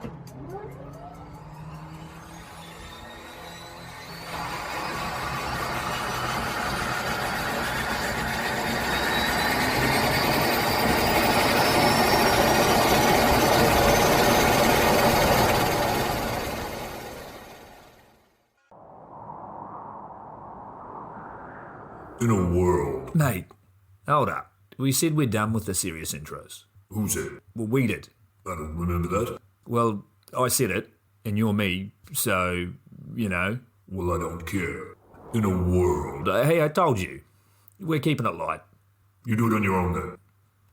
In a world. Mate, hold up. We said we're done with the serious intros. Who said? Well, we did. I don't remember that. Well, I said it, and you're me, so, you know. Well, I don't care. In a world. Hey, I told you. We're keeping it light. You do it on your own then.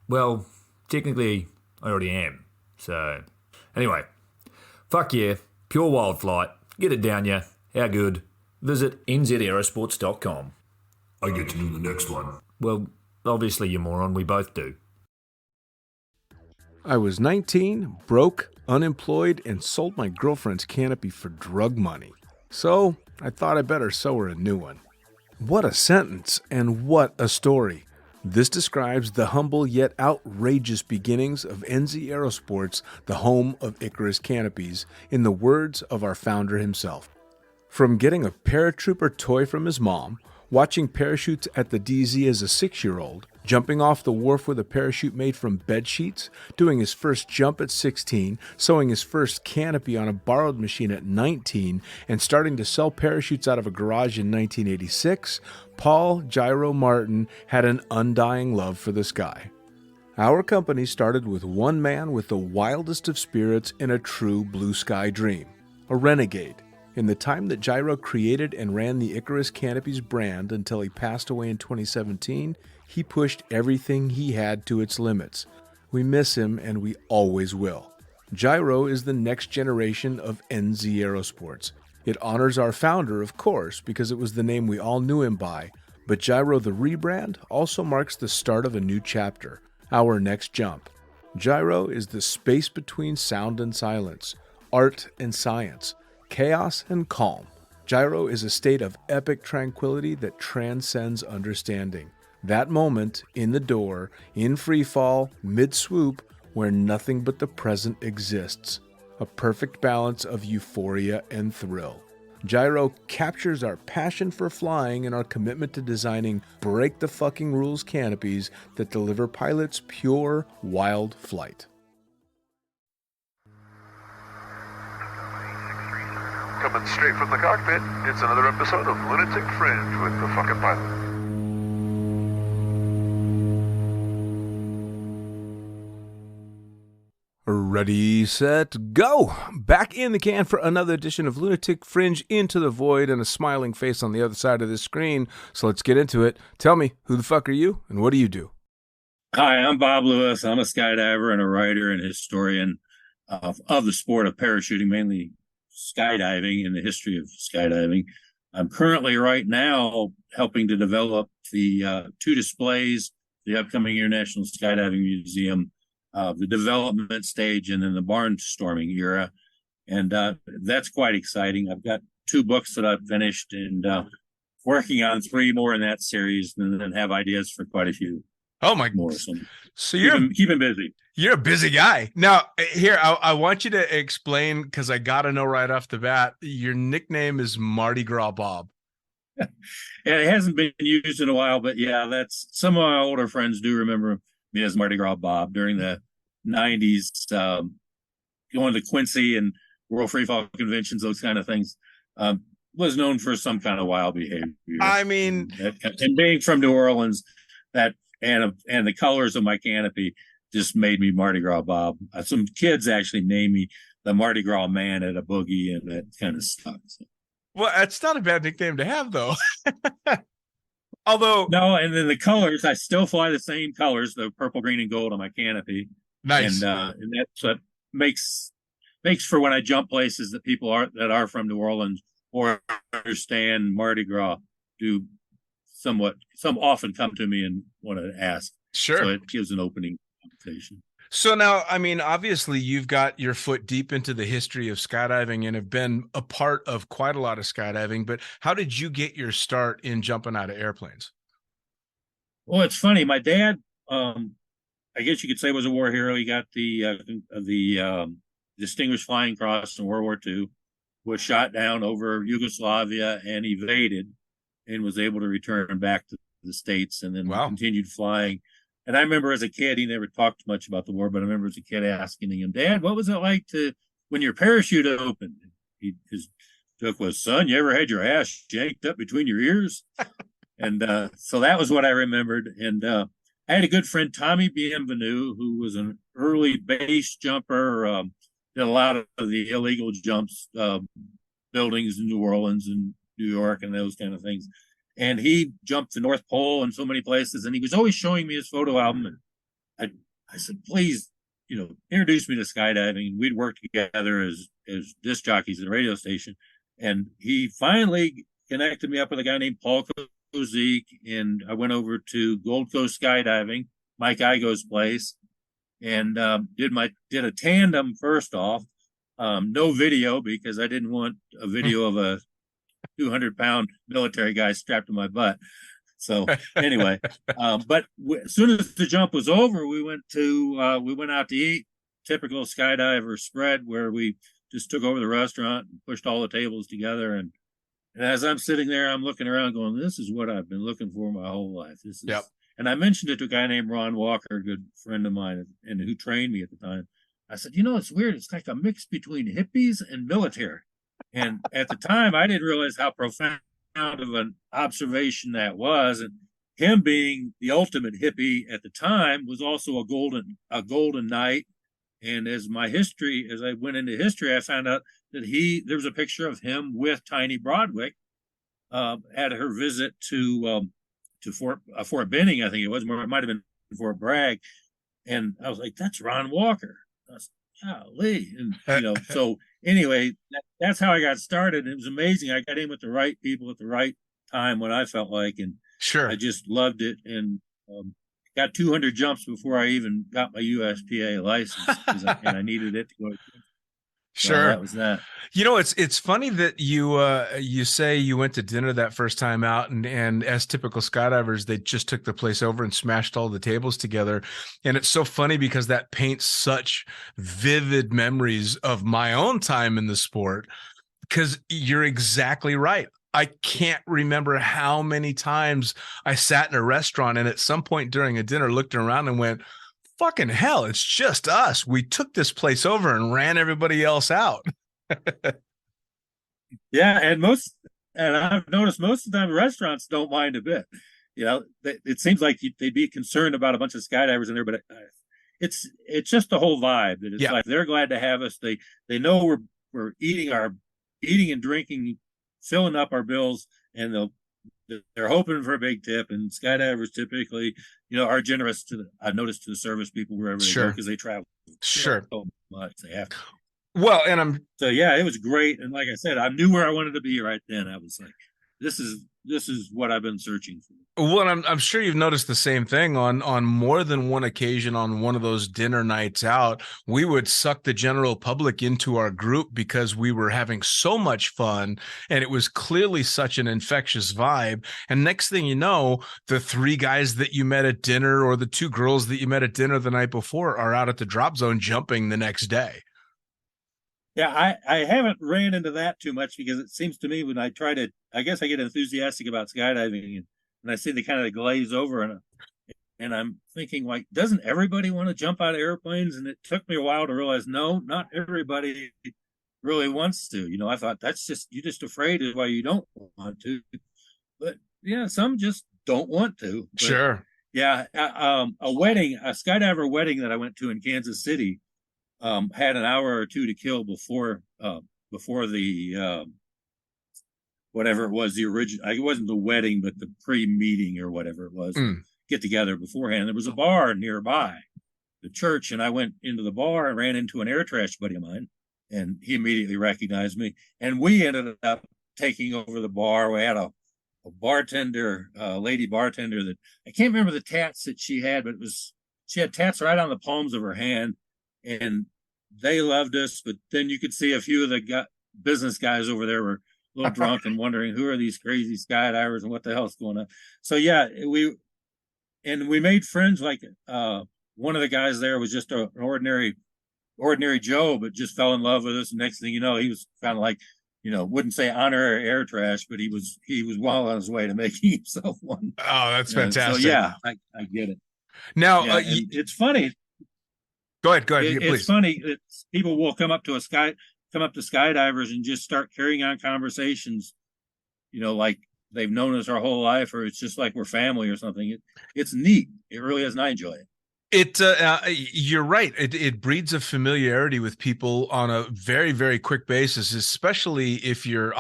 Well, technically, I already am. So, anyway. Fuck yeah. Pure wild flight. Get it down ya. How good? Visit nzaerosports.com. I get to do the next one. Well, obviously, you moron. We both do. I was 19, broke, unemployed, and sold my girlfriend's canopy for drug money. So, I thought I better sew her a new one. What a sentence, and what a story. This describes the humble yet outrageous beginnings of NZ Aerosports, the home of Icarus canopies, in the words of our founder himself. From getting a paratrooper toy from his mom, watching parachutes at the DZ as a 6-year-old, jumping off the wharf with a parachute made from bed sheets, doing his first jump at 16, sewing his first canopy on a borrowed machine at 19, and starting to sell parachutes out of a garage in 1986, Paul Gyro Martin had an undying love for the sky. Our company started with one man with the wildest of spirits and a true blue sky dream, a renegade. In the time that Gyro created and ran the Icarus Canopies brand until he passed away in 2017, he pushed everything he had to its limits. We miss him, and we always will. Gyro is the next generation of NZ Aerosports. It honors our founder, of course, because it was the name we all knew him by, but Gyro the rebrand also marks the start of a new chapter, our next jump. Gyro is the space between sound and silence, art and science, chaos and calm. Gyro is a state of epic tranquility that transcends understanding. That moment, in the door, in free fall, mid-swoop, where nothing but the present exists. A perfect balance of euphoria and thrill. Gyro captures our passion for flying and our commitment to designing break-the-fucking-rules canopies that deliver pilots pure, wild flight. Coming straight from the cockpit, it's another episode of Lunatic Fringe with the fucking pilot. Ready, set, go! Back in the can for another edition of Lunatic Fringe Into the Void and a smiling face on the other side of the screen. So let's get into it. Tell me, who the fuck are you and what do you do? Hi, I'm Bob Lewis. I'm a skydiver and a writer and historian of the sport of parachuting, mainly skydiving and the history of skydiving. I'm currently right now helping to develop the two displays, the upcoming International Skydiving Museum, the development stage, and then the barnstorming era. And that's quite exciting. I've got 2 books that I've finished and working on 3 more in that series, and then have ideas for quite a few. Oh my more. So you're keeping busy. You're a busy guy. Now, here, I want you to explain, because I got to know right off the bat, your nickname is Mardi Gras Bob. Yeah, it hasn't been used in a while, but yeah, that's some of my older friends do remember me as Mardi Gras Bob during the 90s, going to Quincy and World Free Fall conventions, those kind of things. Was known for some kind of wild behavior. I mean, and being from New Orleans, that and the colors of my canopy just made me Mardi Gras Bob. Some kids actually named me the Mardi Gras Man at a boogie and that kind of stuff. So. Well, that's not a bad nickname to have, though. Although no, and then the colors, I still fly the same colors, the purple, green, and gold on my canopy. Nice, and that's what makes for when I jump places that people are from New Orleans or understand Mardi Gras do some often come to me and want to ask. Sure, so it gives an opening conversation. So now, I mean, obviously you've got your foot deep into the history of skydiving and have been a part of quite a lot of skydiving, but how did you get your start in jumping out of airplanes? Well, it's funny. My dad, I guess you could say, was a war hero. He got the Distinguished Flying Cross in World War II, was shot down over Yugoslavia and evaded, and was able to return back to the States, and then continued flying. And I remember as a kid, he never talked much about the war, but I remember as a kid asking him, "Dad, what was it like when your parachute opened?" His joke was, "Son, you ever had your ass yanked up between your ears?" And so that was what I remembered. And I had a good friend, Tommy Bienvenu, who was an early base jumper, did a lot of the illegal jumps, buildings in New Orleans and New York and those kind of things. And he jumped the North Pole and so many places. And he was always showing me his photo album. And I said, "Please, introduce me to skydiving." And we'd work together as disc jockeys at the radio station. And he finally connected me up with a guy named Paul Kozik. And I went over to Gold Coast Skydiving, Mike Igo's place, and did a tandem first off. No video, because I didn't want a video of a 200-pound military guy strapped to my butt. So anyway, but as soon as the jump was over, we went out to eat. Typical skydiver spread, where we just took over the restaurant and pushed all the tables together. And as I'm sitting there, I'm looking around going, "This is what I've been looking for my whole life." This is, and I mentioned it to a guy named Ron Walker, a good friend of mine, and who trained me at the time. I said, "It's weird. It's like a mix between hippies and military." And at the time, I didn't realize how profound of an observation that was. And him being the ultimate hippie at the time was also a golden knight. And as I went into history, I found out that there was a picture of him with Tiny Broadwick at her visit to Fort Benning, I think it was, or it might have been Fort Bragg. And I was like, "That's Ron Walker." I was like, "Golly." And, so anyway, that's how I got started. It was amazing. I got in with the right people at the right time, when I felt like, and I just loved it. And got 200 jumps before I even got my USPA license, and I needed it to go. So that was that. It's funny that you say you went to dinner that first time out, and as typical skydivers, they just took the place over and smashed all the tables together. And it's so funny because that paints such vivid memories of my own time in the sport, because you're exactly right. I can't remember how many times I sat in a restaurant and at some point during a dinner looked around and went, "Fucking hell, it's just us. We took this place over and ran everybody else out." Yeah, and I've noticed most of the time restaurants don't mind a bit. It seems like they'd be concerned about a bunch of skydivers in there, but it's just the whole vibe that it's like they're glad to have us. They know we're eating and drinking, filling up our bills, and they're hoping for a big tip. And skydivers typically, are generous I noticed, to the service people wherever they go, because they travel so much. They have to. Well, and it was great. And like I said, I knew where I wanted to be right then. I was like, this is what I've been searching for. Well, I'm sure you've noticed the same thing on more than one occasion. On one of those dinner nights out, we would suck the general public into our group because we were having so much fun, and it was clearly such an infectious vibe. And next thing you know, the 3 guys that you met at dinner, or the 2 girls that you met at dinner the night before, are out at the drop zone jumping the next day. Yeah, I haven't ran into that too much, because it seems to me when I guess I get enthusiastic about skydiving, and I see they kind of glaze over, and I'm thinking, like, doesn't everybody want to jump out of airplanes? And it took me a while to realize, no, not everybody really wants to. I thought you're just afraid is why you don't want to. But yeah, some just don't want to. But, sure. Yeah, a skydiver wedding that I went to in Kansas City, had an hour or two to kill before the whatever it was, the original. It wasn't the wedding, but the pre-meeting or whatever it was. Get together beforehand. There was a bar nearby the church, and I went into the bar and ran into an air trash buddy of mine, and he immediately recognized me. And we ended up taking over the bar. We had a bartender, lady bartender, that I can't remember the tats that she had, but she had tats right on the palms of her hand. And they loved us, but then you could see a few of the business guys over there were a little drunk and wondering, who are these crazy skydivers and what the hell's going on? So yeah, we made friends. Like one of the guys there was just an ordinary ordinary Joe, but just fell in love with us. And next thing you know, he was kind of like, wouldn't say honorary air trash, but he was well on his way to making himself one. Oh, that's fantastic. So yeah, I get it. Now, Yeah, and it's funny. Go ahead. It's please. funny that people will come up to skydivers and just start carrying on conversations, like they've known us our whole life, or it's just like we're family or something. It's neat. It really is, and I enjoy it. You're right. It breeds a familiarity with people on a very, very quick basis, especially if you're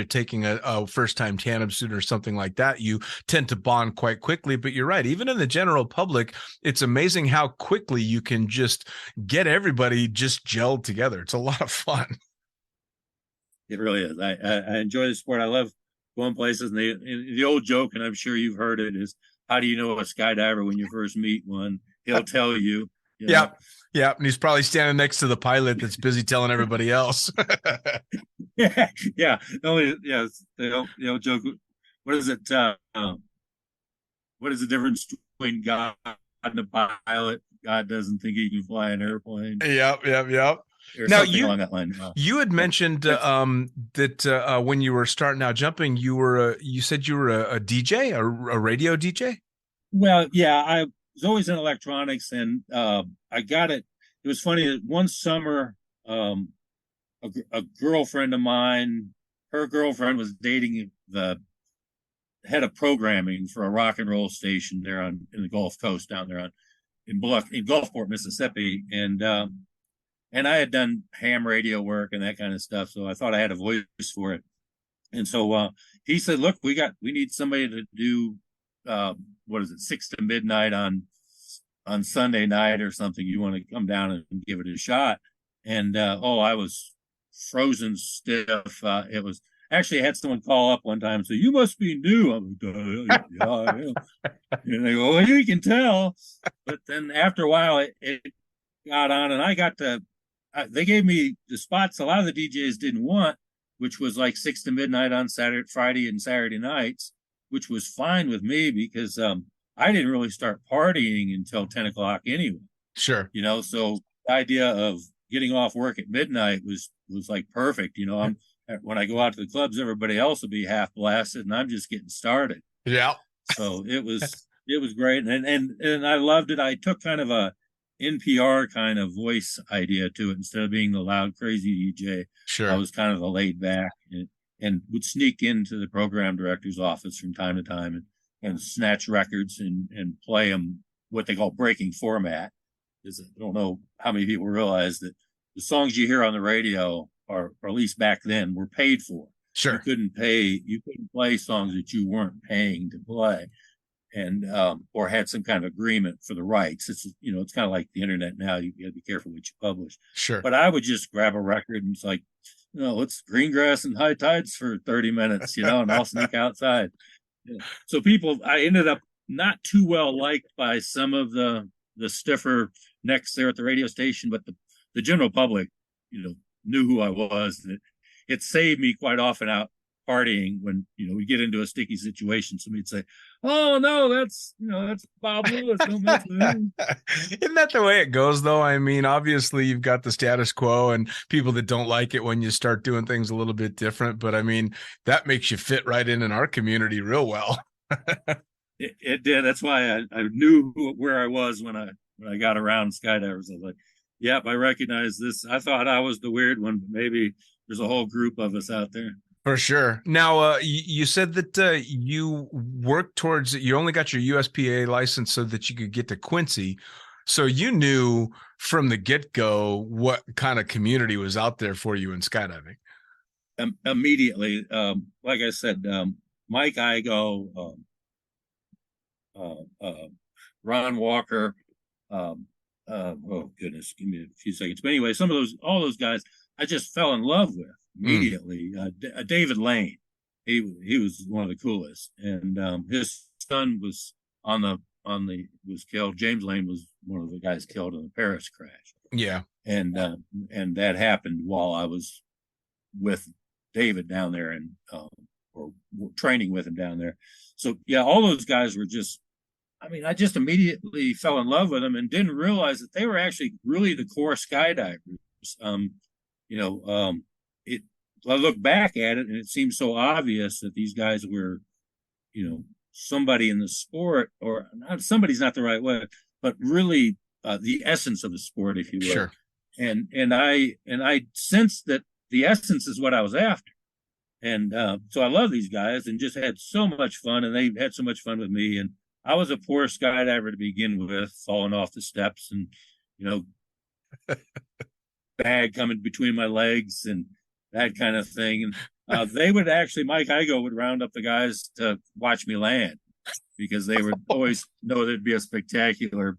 taking a first-time tandem student or something like that. You tend to bond quite quickly. But you're right. Even in the general public, it's amazing how quickly you can just get everybody just gelled together. It's a lot of fun. It really is. I enjoy the sport. I love going places. And the old joke, and I'm sure you've heard it, is how do you know a skydiver when you first meet one? He'll tell you. Yeah. And he's probably standing next to the pilot that's busy telling everybody else. Yeah. They'll joke. What is it? What is the difference between God and a pilot? God doesn't think he can fly an airplane. Yep. Or Now along that line. you had mentioned that when you were starting out jumping, you said you were a DJ, a radio DJ. Well, yeah, I was always in electronics, and I got it. It was funny that one summer, a girlfriend of mine, her girlfriend was dating the head of programming for a rock and roll station there in the Gulf Coast down there in Gulfport, Mississippi, and I had done ham radio work and that kind of stuff, so I thought I had a voice for it. And so he said, "Look, we need somebody to do 6 to midnight on Sunday night or something. You want to come down and give it a shot?" And I was frozen stiff. It was actually, I had someone call up one time and say, "You must be new." I'm like, "Yeah, I am." And they go, "Well, you can tell." But then after a while, it got on, and I got to. They gave me the spots a lot of the DJs didn't want, which was like 6 to midnight on Friday and Saturday nights, which was fine with me because I didn't really start partying until 10 o'clock anyway. Sure. So the idea of getting off work at midnight was like perfect. When I go out to the clubs, everybody else will be half blasted, and I'm just getting started. Yeah. So it was great, and I loved it. I took kind of a NPR kind of voice idea to it instead of being the loud, crazy DJ. Sure. I was kind of the laid back and would sneak into the program director's office from time to time and snatch records and play them what they call breaking format. Because I don't know how many people realize that the songs you hear on the radio or at least back then were paid for. Sure. You couldn't play songs that you weren't paying to play. And or had some kind of agreement for the rights. It's it's kind of like the internet now. You got to be careful what you publish. Sure. But I would just grab a record and it's like, it's Greengrass and High Tides for 30 minutes, and I'll sneak outside. So I ended up not too well liked by some of the stiffer necks there at the radio station, but the general public, knew who I was. And it saved me quite often out partying when we get into a sticky situation. Somebody'd say, "Oh no, that's Bob Lewis. Don't mess with him." Isn't that the way it goes, though? I mean, obviously you've got the status quo and people that don't like it when you start doing things a little bit different. But I mean, that makes you fit right in our community real well. It did. That's why I knew where I was when I got around skydivers. I was like, "Yep, I recognize this." I thought I was the weird one, but maybe there's a whole group of us out there. For sure. Now, you said that you worked towards, you only got your USPA license so that you could get to Quincy. So you knew from the get-go what kind of community was out there for you in skydiving. Immediately, like I said, Mike Igo, Ron Walker, oh goodness, give me a few seconds. But anyway, all those guys I just fell in love with immediately. David Lane, he was one of the coolest, and his son was was killed. James Lane was one of the guys killed in the Paris crash. Yeah, and that happened while I was with David down there and or training with him down there. So yeah, all those guys were just I just immediately fell in love with them and didn't realize that they were actually really the core skydivers. Um, you know, it. I look back at it and it seems so obvious that these guys were, somebody in the sport, or not. Somebody's not the right way, but really the essence of the sport, if you will. Sure. And I sensed that the essence is what I was after. And so I love these guys and just had so much fun, and they had so much fun with me. And I was a poor skydiver to begin with, falling off the steps and, bag coming between my legs and that kind of thing. And they would actually, Mike Igo would round up the guys to watch me land, because they would always know there'd be a spectacular,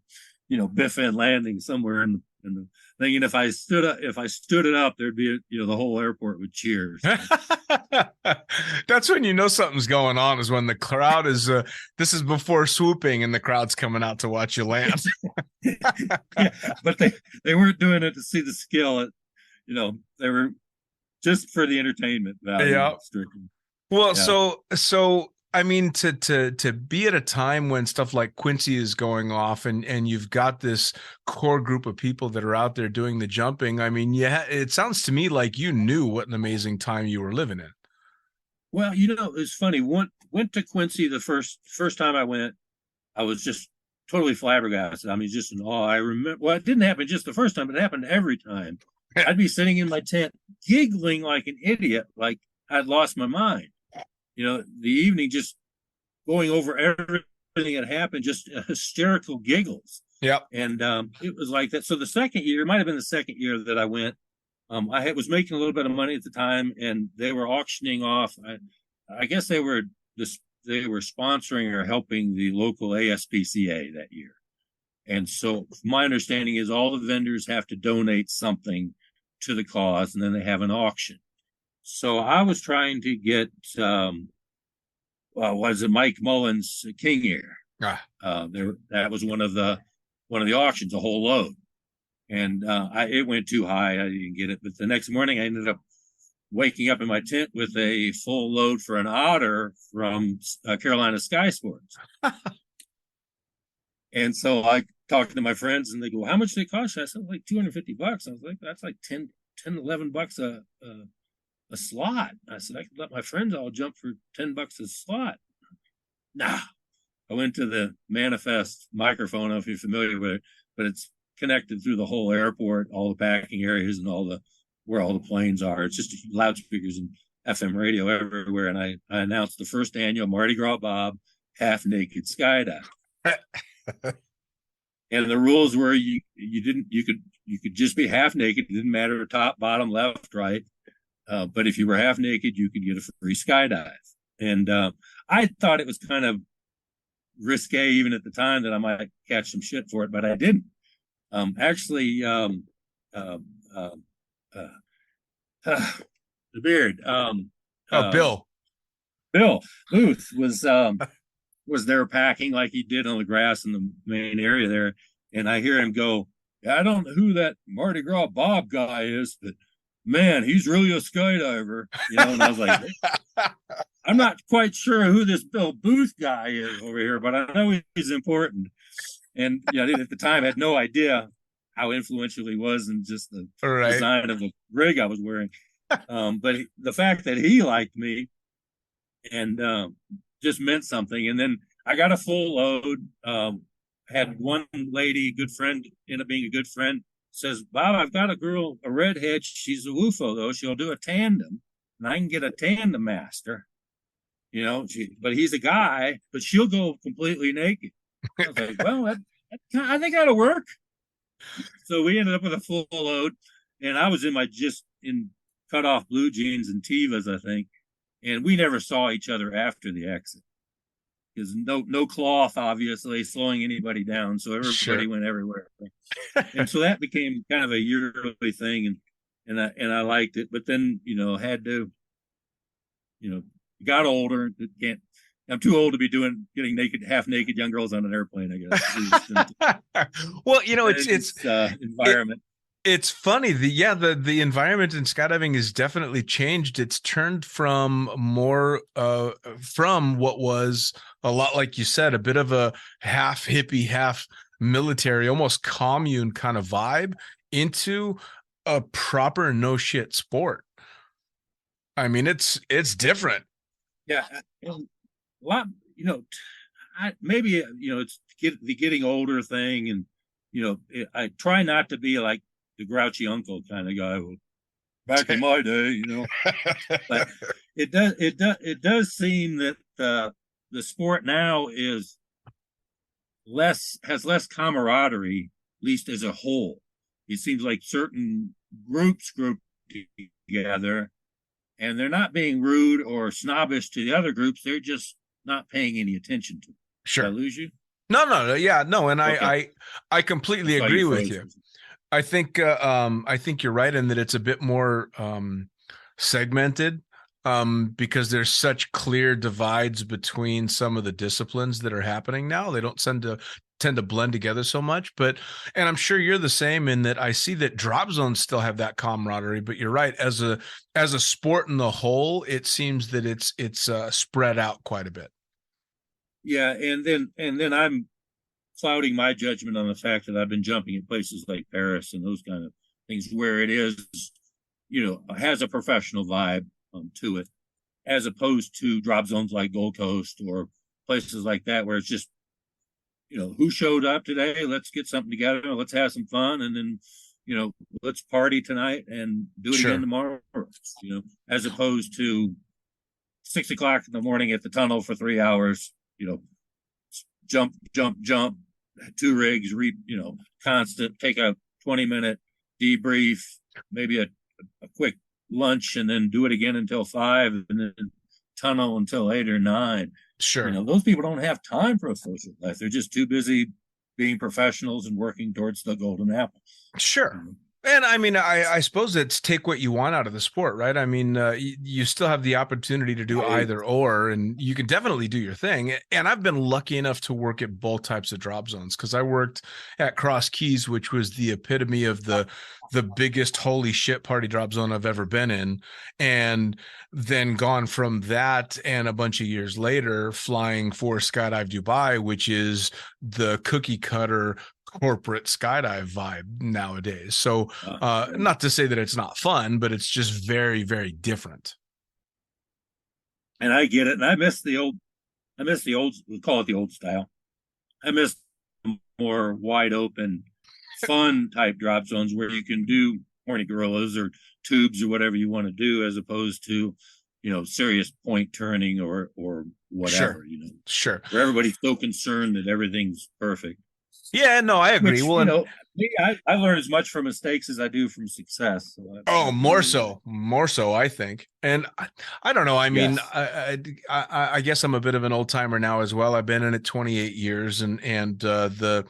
biff end landing somewhere in the thing. And if I stood it up, there'd be the whole airport would cheer. That's when you know something's going on, is when the crowd is this is before swooping and the crowd's coming out to watch you land. Yeah, but they weren't doing it to see the skill. They were just for the entertainment value. Yeah. Strictly. Well, Yeah. so I mean, to be at a time when stuff like Quincy is going off, and you've got this core group of people that are out there doing the jumping. I mean, yeah, it sounds to me like you knew what an amazing time you were living in. Well, it's funny. Went to Quincy the first time I went. I was just totally flabbergasted. I mean, just in awe. I remember. Well, it didn't happen just the first time, but it happened every time. I'd be sitting in my tent, giggling like an idiot, like I'd lost my mind. The evening, just going over everything that happened, just hysterical giggles. Yep. And it was like that. So the second year, it might have been the second year that I went. I was making a little bit of money at the time, and they were auctioning off. I guess they were sponsoring or helping the local ASPCA that year. And so my understanding is all the vendors have to donate something to the cause, and then they have an auction. So I was trying to get, was it Mike Mullins' King Air? That was one of the auctions, a whole load. And it went too high. I didn't get it. But the next morning I ended up waking up in my tent with a full load for an otter from Carolina Sky Sports. And so I talked to my friends, and they go, "How much did it cost you?" I said, "Like $250." I was like, "That's like 10, $11 a slot." I said, "I could let my friends all jump for $10 a slot." Nah. I went to the Manifest microphone. I don't know if you're familiar with it, but it's connected through the whole airport, all the packing areas, and where all the planes are. It's just loudspeakers and FM radio everywhere. And I announced the first annual Mardi Gras Bob half naked skydive. And the rules were you could just be half naked. It didn't matter top, bottom, left, right. But if you were half naked, you could get a free skydive. And I thought it was kind of risque even at the time, that I might catch some shit for it, but I didn't. The beard. Bill Booth was there packing like he did on the grass in the main area there. And I hear him go, "I don't know who that Mardi Gras Bob guy is, but man, he's really a skydiver." And I was like, I'm not quite sure who this Bill Booth guy is over here, but I know he's important. And at the time I had no idea how influential he was in just the design of the rig I was wearing. But the fact that he liked me and just meant something. And then I got a full load. Had one lady, good friend, ended up being a good friend, says, "Bob, I've got a girl, a redhead. She's a WUFO though. She'll do a tandem, and I can get a tandem master. But he's a guy, but she'll go completely naked." I was like, "Well, I think that'll work." So we ended up with a full load, and I was in cut off blue jeans and Tevas, I think, and we never saw each other after the exit, because no cloth, obviously, slowing anybody down. So everybody went everywhere. And so that became kind of a yearly thing, and I liked it. But then, had to, got older. I'm too old to be getting naked, half naked young girls on an airplane, I guess. Well, it's environment. It's funny. The environment in skydiving has definitely changed. It's turned from more from what was a lot like you said, a bit of a half hippie, half military, almost commune kind of vibe into a proper no shit sport. I mean, it's different. Yeah, a lot. Maybe it's the getting older thing, and I try not to be like the grouchy uncle kind of guy. Back in my day, but it does seem that the sport now has less camaraderie, at least as a whole. It seems like certain groups group together, and they're not being rude or snobbish to the other groups. They're just not paying any attention to them. Did I Sure. lose you? No, yeah, no, and Okay. I completely Saw agree you with froze. you. I think you're right in that it's a bit more segmented because there's such clear divides between some of the disciplines that are happening now. They don't tend to blend together so much. And I'm sure you're the same in that I see that drop zones still have that camaraderie. But you're right, as a sport in the whole, it seems that it's spread out quite a bit. Yeah, and then I'm clouding my judgment on the fact that I've been jumping at places like Paris and those kind of things where it is, has a professional vibe to it, as opposed to drop zones like Gold Coast or places like that where it's just, who showed up today? Let's get something together. Let's have some fun, and then, let's party tonight and do it again Sure. tomorrow. As opposed to 6 o'clock in the morning at the tunnel for 3 hours. Jump, jump, jump, two rigs, constant, take a 20-minute debrief, maybe a quick lunch, and then do it again until 5, and then tunnel until 8 or 9. Sure. Those people don't have time for a social life. They're just too busy being professionals and working towards the golden apple. Sure. And I mean, I suppose it's take what you want out of the sport, right? I mean, you still have the opportunity to do Right. either or, and you can definitely do your thing. And I've been lucky enough to work at both types of drop zones because I worked at Cross Keys, which was the epitome of the biggest holy shit party drop zone I've ever been in, and then gone from that and a bunch of years later flying for Skydive Dubai, which is the cookie cutter corporate skydive vibe nowadays. So not to say that it's not fun, but it's just very, very different. And I get it. And I miss the old, we call it the old style. I miss more wide open, fun type drop zones where you can do horny gorillas or tubes or whatever you want to do, as opposed to, serious point turning or whatever, Sure. where everybody's so concerned that everything's perfect. Yeah, no, I agree. Which, Well, I learn as much from mistakes as I do from success. So more so, I think. And I don't know. I mean, yes. I guess I'm a bit of an old timer now as well. I've been in it 28 years, and the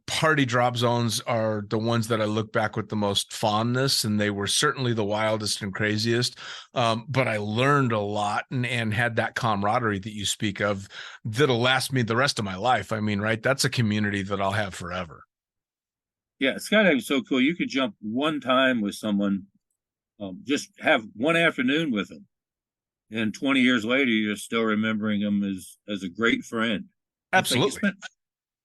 party drop zones are the ones that I look back with the most fondness, and they were certainly the wildest and craziest. But I learned a lot and had that camaraderie that you speak of that'll last me the rest of my life. I mean, right? That's a community that I'll have forever. Yeah, skydiving is so cool. You could jump one time with someone, just have one afternoon with them, and 20 years later, you're still remembering them as a great friend. It's like you Absolutely. spent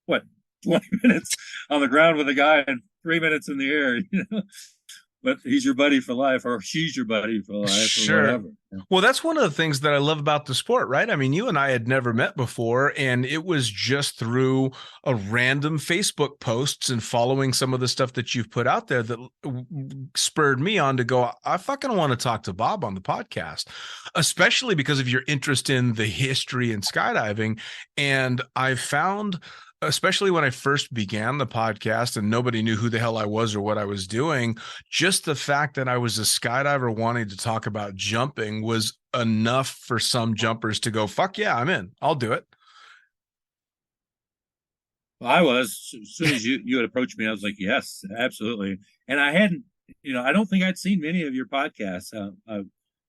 what 20 minutes on the ground with a guy and 3 minutes in the air, but he's your buddy for life, or she's your buddy for life, or Sure. whatever. Well, that's one of the things that I love about the sport, right? I mean, you and I had never met before, and it was just through a random Facebook posts and following some of the stuff that you've put out there that spurred me on to go, I fucking want to talk to Bob on the podcast, especially because of your interest in the history in skydiving. And I found, especially when I first began the podcast and nobody knew who the hell I was or what I was doing, just the fact that I was a skydiver wanting to talk about jumping was enough for some jumpers to go, fuck yeah, I'm in. I'll do it. Well, I was, as soon as you had approached me, I was like, yes, absolutely. And I hadn't, I don't think I'd seen many of your podcasts. I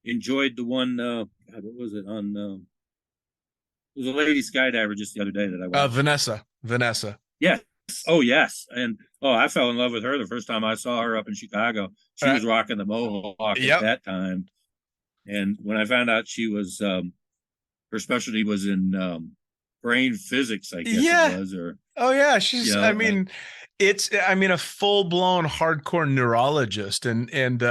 enjoyed the one, what was it on? It was a lady skydiver just the other day that I watched. Vanessa. Yeah, Oh yes, and I fell in love with her the first time I saw her up in Chicago. She Uh, was rocking the mohawk at yep. that time, and when I found out she was her specialty was in brain physics, I guess it Yeah. was, or Oh yeah, you she's know, I mean a full-blown hardcore neurologist and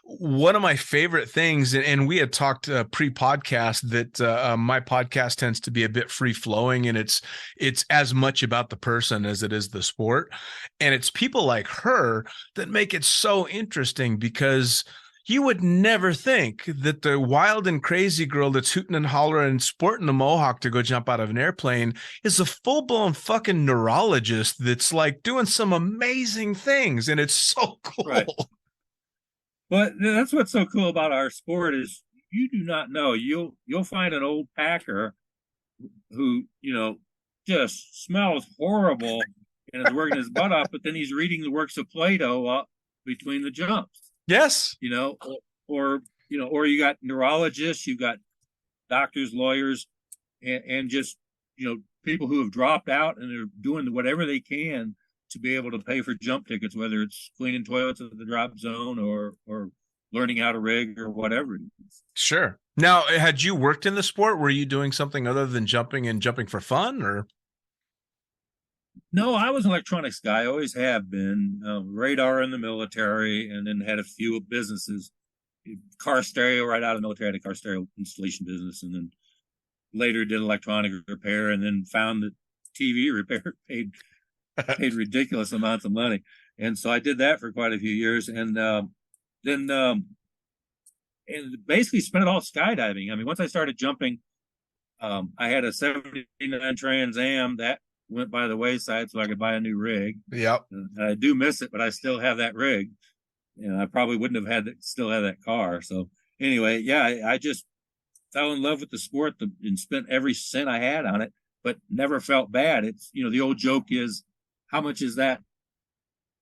one of my favorite things and we had talked pre-podcast that my podcast tends to be a bit free-flowing and it's as much about the person as it is the sport. And it's people like her that make it so interesting because you would never think that the wild and crazy girl that's hooting and hollering and sporting the mohawk to go jump out of an airplane is a full-blown fucking neurologist that's like doing some amazing things, and it's so right. cool. But that's what's so cool about our sport is you do not know. You'll find an old packer who just smells horrible and is working his butt off, but then he's reading the works of Plato between the jumps. Yes. Or you got neurologists, you've got doctors, lawyers, and just people who have dropped out and they're doing whatever they can to be able to pay for jump tickets, whether it's cleaning toilets at the drop zone or learning how to rig or whatever it is. Sure. Now, had you worked in the sport? Were you doing something other than jumping and jumping for fun, or? No, I was an electronics guy. I always have been. Radar in the military, and then had a few businesses. Car stereo right out of the military. I had a car stereo installation business, and then later did electronic repair, and then found that TV repair paid ridiculous amounts of money, and so I did that for quite a few years, and then and basically spent it all skydiving. I mean, once I started jumping, I had a '79 Trans Am that went by the wayside, so I could buy a new rig. Yep. And I do miss it, but I still have that rig. I probably wouldn't have still had that car. So anyway, yeah, I just fell in love with the sport and spent every cent I had on it, but never felt bad. It's the old joke is, how much is that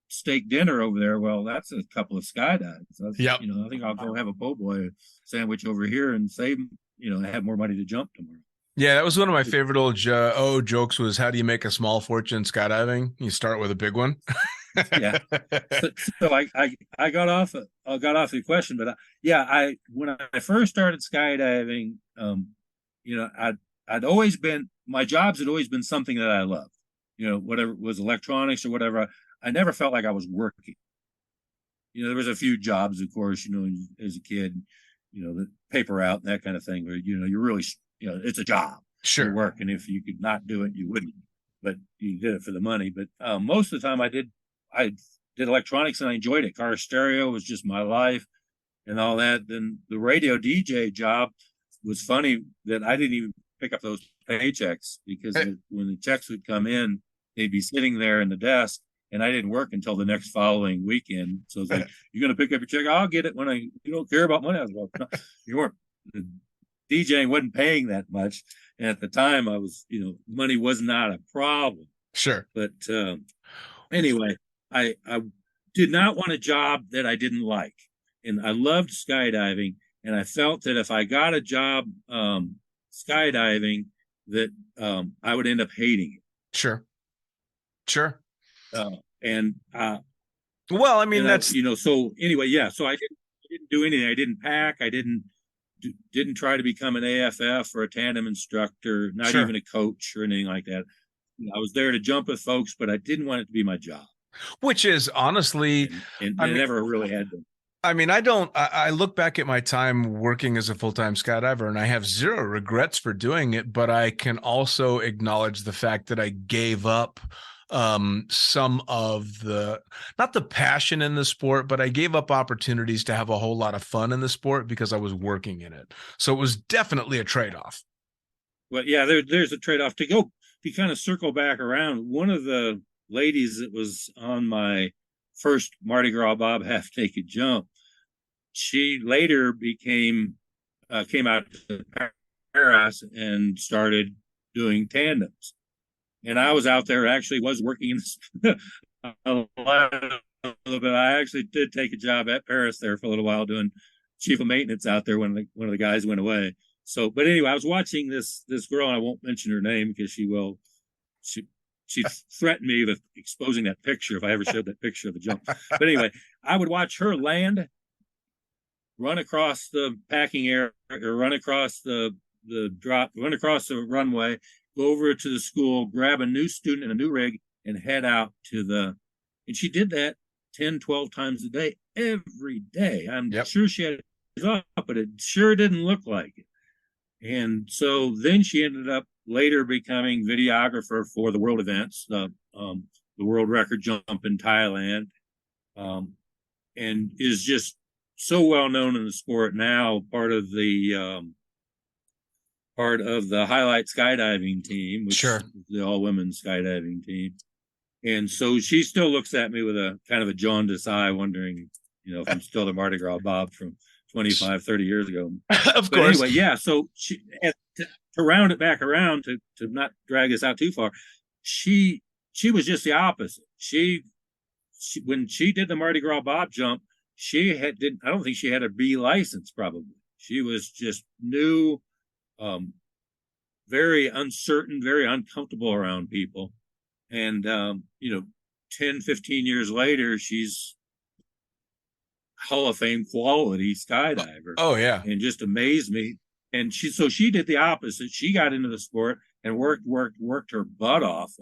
steak dinner over there? Well, that's a couple of skydives. Yep. I think I'll go have a po' boy sandwich over here and save, have more money to jump tomorrow. Yeah, that was one of my favorite old jokes was, how do you make a small fortune skydiving? You start with a big one. Yeah. So I got off the question, but when I first started skydiving, I'd always been, my jobs had always been something that I loved, whatever it was, electronics or whatever. I never felt like I was working. There was a few jobs, of course, as a kid, the paper route, that kind of thing, where, you're really, it's a job. Sure. Work. And if you could not do it, you wouldn't, but you did it for the money. But most of the time I did electronics and I enjoyed it. Car stereo was just my life and all that. Then the radio DJ job was funny that I didn't even pick up those paychecks because when the checks would come in, they'd be sitting there in the desk and I didn't work until the next following weekend. So it's like, you're going to pick up your check? I'll get it when you don't care about money. I was like, no, you weren't. The DJing wasn't paying that much. And at the time I was, money was not a problem. Sure. But anyway, I did not want a job that I didn't like. And I loved skydiving. And I felt that if I got a job skydiving, that I would end up hating it. Sure. Sure. Well, I mean, that's so anyway, yeah. So I didn't do anything. I didn't pack. I didn't try to become an AFF or a tandem instructor, not even a coach or anything like that. I was there to jump with folks, but I didn't want it to be my job. Which is honestly, and I never really had to. I mean, I look back at my time working as a full-time skydiver and I have zero regrets for doing it, but I can also acknowledge the fact that I gave up some of not the passion in the sport, but I gave up opportunities to have a whole lot of fun in the sport because I was working in it. So it was definitely a trade-off. Well, yeah, there's a trade-off. To kind of circle back around, one of the ladies that was on my first Mardi Gras Bob half naked jump, she later came out to Paris and started doing tandems. And I was out there, actually was working a little bit. I actually did take a job at Paris there for a little while doing chief of maintenance out there when one of the guys went away. So, but anyway, I was watching this girl, and I won't mention her name because she she threatened me with exposing that picture if I ever showed that picture of the jump. But anyway, I would watch her land, run across the packing area, or run across the drop, run across the runway, go over to the school, grab a new student and a new rig, and head out to and she did that 10, 12 times a day, every day. I'm sure she had it up, but it sure didn't look like it. And so then she ended up later becoming videographer for the world events, the world record jump in Thailand, and is just so well known in the sport now, part of the highlight skydiving team, which is the all women skydiving team. And so she still looks at me with a kind of a jaundiced eye, wondering, if I'm still the Mardi Gras Bob from 25, 30 years ago. Of course. Anyway, yeah. So to round it back around, to not drag us out too far, she was just the opposite. She when she did the Mardi Gras Bob jump, I don't think she had a B license, probably. She was just new, very uncertain, very uncomfortable around people. And, 10, 15 years later, she's Hall of Fame quality skydiver. Oh, yeah. And just amazed me. And she did the opposite. She got into the sport and worked her butt off.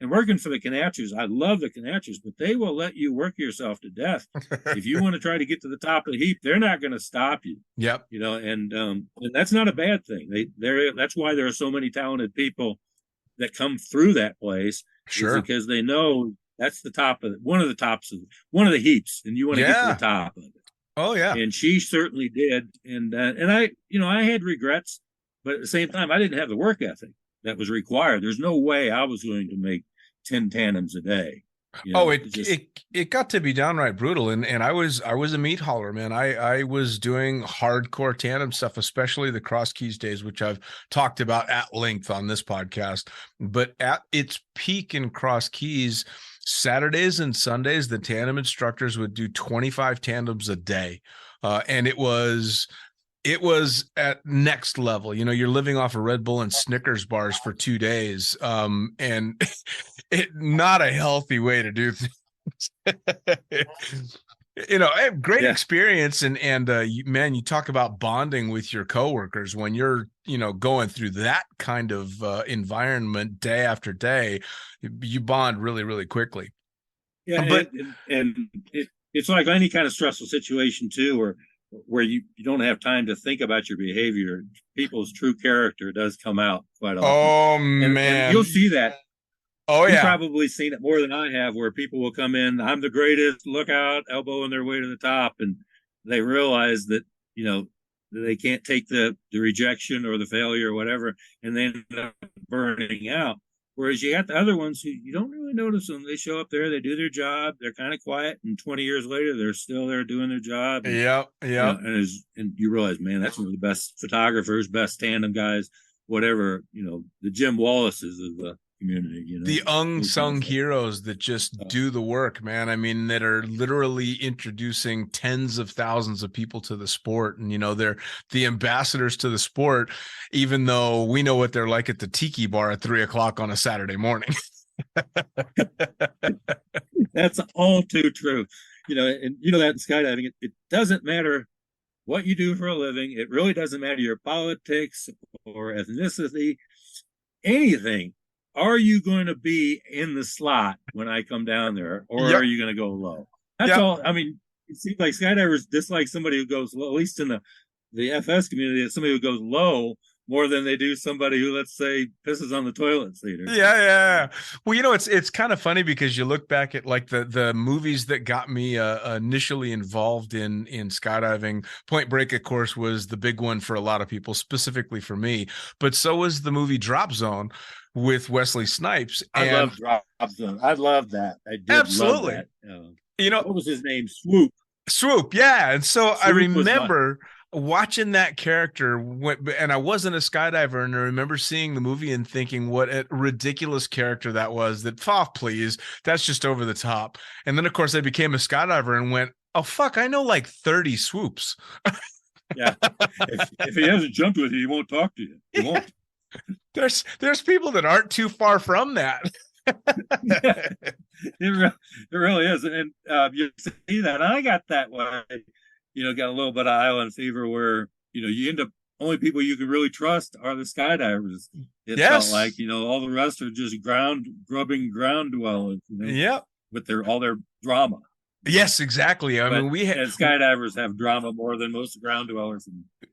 And working for the Canachers, I love the Canachers, but they will let you work yourself to death. If you want to try to get to the top of the heap, they're not going to stop you. Yep. And that's not a bad thing. That's why there are so many talented people that come through that place. Sure. Because they know that's the top of one of the heaps, and you want to get to the top of it. Oh yeah. And she certainly did. And I had regrets, but at the same time, I didn't have the work ethic that was required. There's no way I was going to make 10 tandems a day. It got to be downright brutal. And I was a meat hauler, man. I was doing hardcore tandem stuff, especially the Cross Keys days, which I've talked about at length on this podcast. But at its peak in Cross Keys, Saturdays and Sundays, the tandem instructors would do 25 tandems a day. And it was at next level. You're living off of Red Bull and Snickers bars for 2 days. And not a healthy way to do things. Great experience. And you talk about bonding with your coworkers when you're, going through that kind of environment day after day, you bond really, really quickly. Yeah. But it's like any kind of stressful situation too, where you don't have time to think about your behavior. People's true character does come out quite often. Oh, man. And you'll see that. Oh, yeah. You've probably seen it more than I have, where people will come in, I'm the greatest, look out, elbowing their way to the top. And they realize that, they can't take the rejection or the failure or whatever, and they end up burning out. Whereas you got the other ones who you don't really notice them. They show up there, they do their job, they're kind of quiet, and 20 years later, they're still there doing their job. Yeah. And you realize, man, that's one of the best photographers, best tandem guys, whatever, the Jim Wallaces of the community, the unsung heroes that just do the work, man. I mean, that are literally introducing tens of thousands of people to the sport. And, they're the ambassadors to the sport, even though we know what they're like at the tiki bar at 3:00 on a Saturday morning. That's all too true. That in skydiving, it doesn't matter what you do for a living. It really doesn't matter your politics or ethnicity, anything. Are you going to be in the slot when I come down there, or are you going to go low? That's all. I mean, it seems like skydivers dislike somebody who goes low, at least in the FS community, it's somebody who goes low more than they do somebody who, let's say, pisses on the toilet seat. Yeah. Well, it's kind of funny because you look back at like the movies that got me initially involved in skydiving. Point Break, of course, was the big one for a lot of people, specifically for me. But so was the movie Drop Zone with Wesley Snipes. I love Drop Zone. I love that. I did. Absolutely. Love that. What was his name? Swoop. Yeah. And so I remember watching that character, and I wasn't a skydiver, and I remember seeing the movie and thinking what a ridiculous character that was. Please, that's just over the top. And then, of course, I became a skydiver and went, oh, fuck, I know like 30 swoops. Yeah. If he hasn't jumped with you, he won't talk to you. He won't. There's people that aren't too far from that. It really is. And you see that. And I got that way, got a little bit of island fever where, you end up, only people you can really trust are the skydivers. It felt Yes. like, all the rest are just grubbing ground dwellers, Yep. with all their drama. Yes, exactly. I But mean, and skydivers have drama more than most ground dwellers.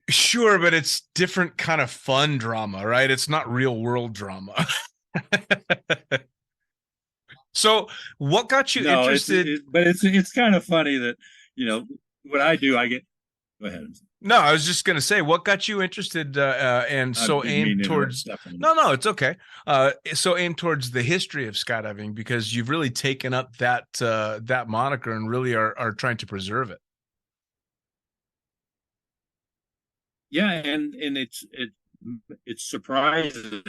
sure, but it's different kind of fun drama, right? It's not real world drama. So, what got you No, interested? but it's kind of funny that what I do, I get. Go ahead. No, I was just going to say, what got you interested and I so didn't mean aimed to towards? interrupt, definitely. No, it's okay. So aimed towards the history of skydiving because you've really taken up that moniker and really are trying to preserve it. Yeah, and it's surprising.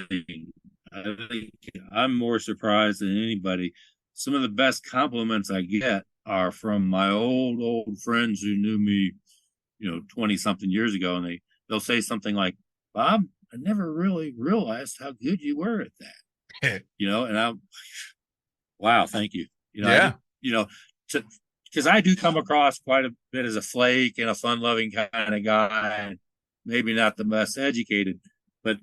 I think I'm more surprised than anybody. Some of the best compliments I get are from my old friends who knew me, 20 something years ago, and they'll say something like, "Bob, I never really realized how good you were at that." And I'm, wow, thank you. Yeah. Because I do come across quite a bit as a flake and a fun-loving kind of guy, and maybe not the best educated, but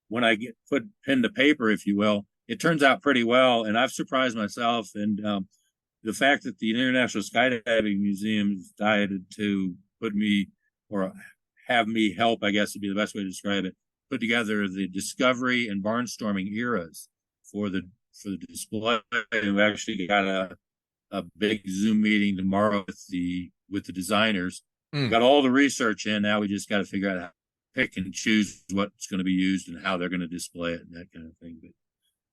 when I put pen to paper, if you will, it turns out pretty well, and I've surprised myself. And the fact that the International Skydiving Museum decided to put me, or have me help, I guess would be the best way to describe it, put together the discovery and barnstorming eras for the display. We actually got a big Zoom meeting tomorrow with the designers. Got all the research in. Now we just got to figure out how to pick and choose what's going to be used and how they're going to display it and that kind of thing. But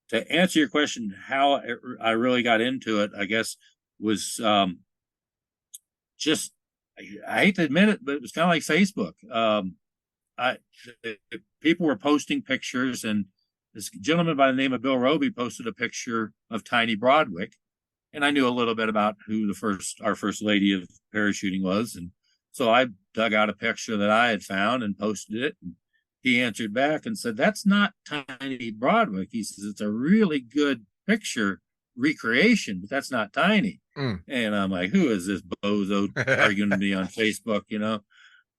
to answer your question, how I really got into it, I guess, was just, I hate to admit it, but it was kind of like Facebook. People were posting pictures, and this gentleman by the name of Bill Roby posted a picture of Tiny Broadwick, and I knew a little bit about who our first lady of parachuting was, and so I dug out a picture that I had found and posted it. And he answered back and said, "That's not Tiny Broadwick." He says, "It's a really good picture recreation, but that's not Tiny." And I'm like, who is this bozo arguing with me on Facebook,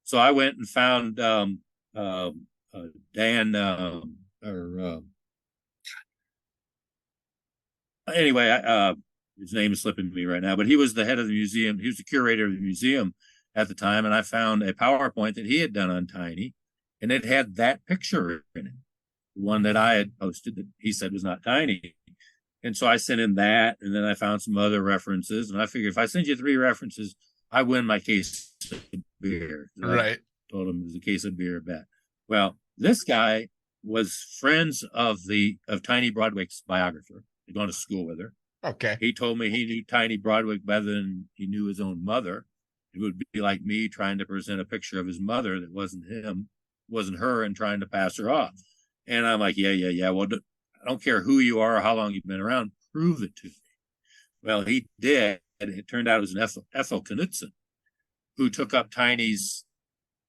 So I went and found Dan, anyway, his name is slipping me right now, but he was the head of the museum. He was the curator of the museum at the time. And I found a PowerPoint that he had done on Tiny, and it had that picture in it, the one that I had posted that he said was not Tiny. And so I sent him that, and then I found some other references, and I figured if I send you 3 references, I win my case of beer. Right. I told him it was a case of beer bet. Well, this guy was friends of Tiny Broadwick's biographer. He'd gone to school with her. Okay. He told me he knew Tiny Broadwick better than he knew his own mother. It would be like me trying to present a picture of his mother that wasn't her, and trying to pass her off. And I'm like, yeah. Well, I don't care who you are or how long you've been around. Prove it to me. Well, he did. And it turned out it was an Ethel Knudsen, who took up Tiny's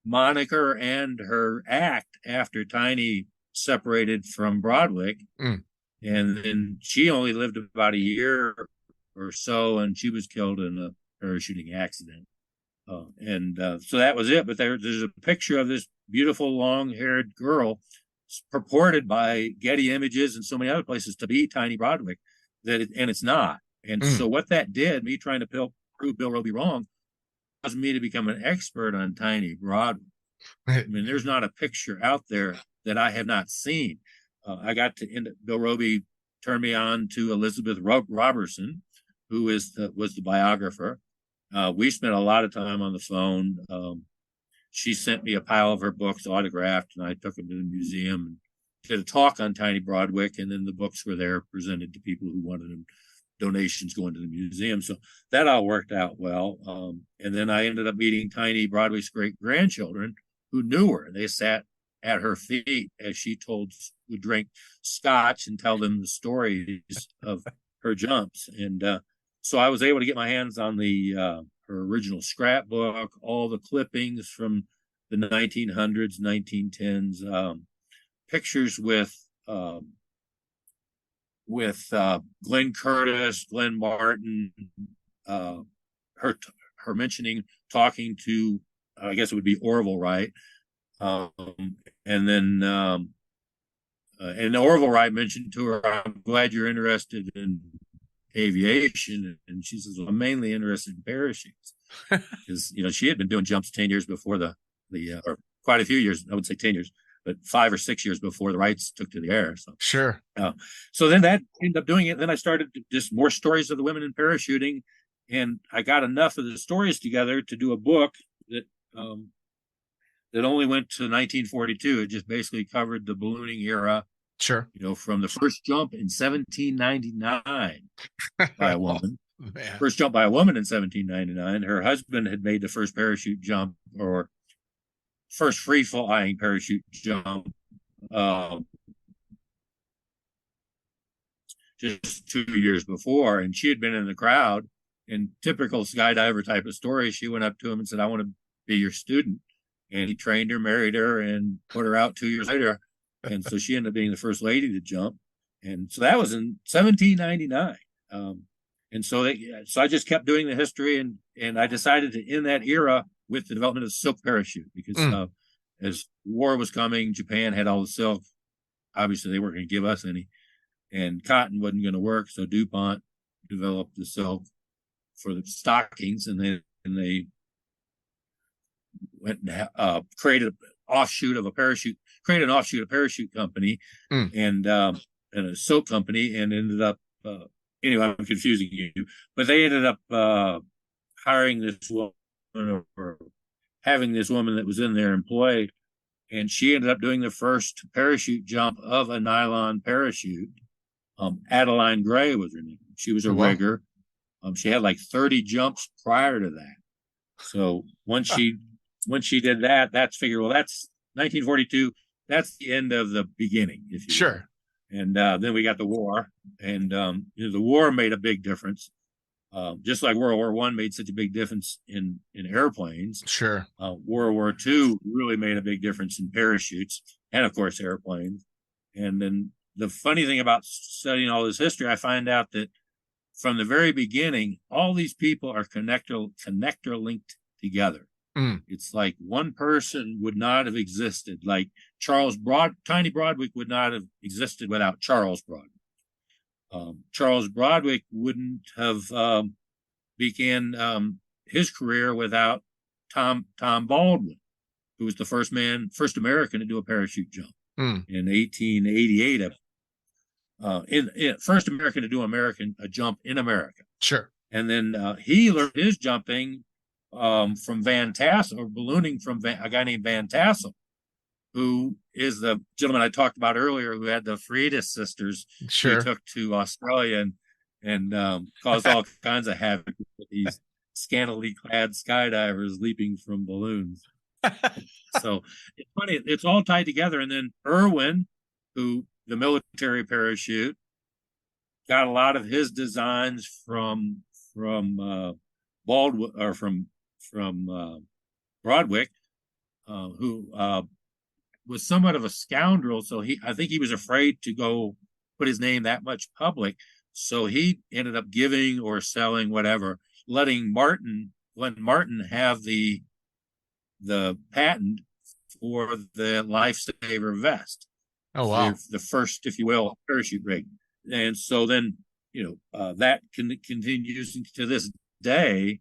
moniker and her act after Tiny separated from Broadwick. And then she only lived about a year or so, and she was killed in a parachuting accident. So that was it. But there's a picture of this beautiful long-haired girl purported by Getty Images and so many other places to be Tiny Broadwick, and it's not. And so what that did, me trying to prove Bill Roby wrong, caused me to become an expert on Tiny Broadwick. I mean, there's not a picture out there that I have not seen. I got to Bill Roby turned me on to Elizabeth Robertson, who was the biographer. We spent a lot of time on the phone. She sent me a pile of her books autographed, and I took them to the museum and did a talk on Tiny Broadwick, and then the books were there presented to people who wanted them, donations going to the museum. So that all worked out well. And then I ended up meeting Tiny Broadwick's great-grandchildren who knew her, and they sat at her feet as she would drink scotch and tell them the stories of her jumps. And so I was able to get my hands on her original scrapbook, all the clippings from the 1900s, 1910s, pictures with with Glenn Curtis, Glenn Martin, her mentioning talking to, I guess it would be Orville Wright, and then and Orville Wright mentioned to her, "I'm glad you're interested in aviation," and she says, "Well, I'm mainly interested in parachutes," because she had been doing jumps 10 years before the or quite a few years, I would say 10 years, but 5 or 6 years before the Wrights took to the air. So Sure. so then that ended up doing it. Then I started just more stories of the women in parachuting, and I got enough of the stories together to do a book that that only went to 1942. It just basically covered the ballooning era, Sure. from the first jump in 1799 by a woman. Man. First jump by a woman in 1799. Her husband had made the first parachute jump, or first free flying parachute jump, just 2 years before, and she had been in the crowd. In typical skydiver type of story, she went up to him and said, "I want to be your student," and he trained her, married her, and put her out 2 years later. And so she ended up being the first lady to jump, and so that was in 1799. And so I just kept doing the history, and I decided to end that era with the development of silk parachute, because as war was coming, Japan had all the silk. Obviously, they weren't going to give us any, and cotton wasn't going to work. So DuPont developed the silk for the stockings, and they went and created an offshoot of a parachute company, and a silk company, and ended up. Anyway, I'm confusing you, but they ended up hiring this woman, or having this woman that was in their employ, and she ended up doing the first parachute jump of a nylon parachute. Adeline Gray was her name. She was a rigger. She had like 30 jumps prior to that. So once she did that, that's 1942. That's the end of the beginning, if you will. Sure. And then we got the war, and the war made a big difference, just like World War I made such a big difference in airplanes. Sure. World War II really made a big difference in parachutes, and of course airplanes. And then the funny thing about studying all this history, I find out that from the very beginning, all these people are connector linked together. It's like one person would not have existed. Like Tiny Broadwick would not have existed without Charles Broadwick. Charles Broadwick wouldn't have began his career without Tom Baldwin, who was the first American to do a parachute jump in 1888. First American to do a jump in America. Sure. And then he learned his jumping from Van Tassel, or ballooning from a guy named Van Tassel, who is the gentleman I talked about earlier, who had the Freitas sisters. Sure. He took to Australia and caused all kinds of havoc with these scantily clad skydivers leaping from balloons. So it's funny, it's all tied together. And then Irwin, who the military parachute, got a lot of his designs from Baldwin, or from Broadwick, who was somewhat of a scoundrel. So I think he was afraid to go put his name that much public. So he ended up giving or selling whatever, letting Glenn Martin have the patent for the lifesaver vest. Oh, wow. The first, if you will, parachute rig. And so then, that continues to this day.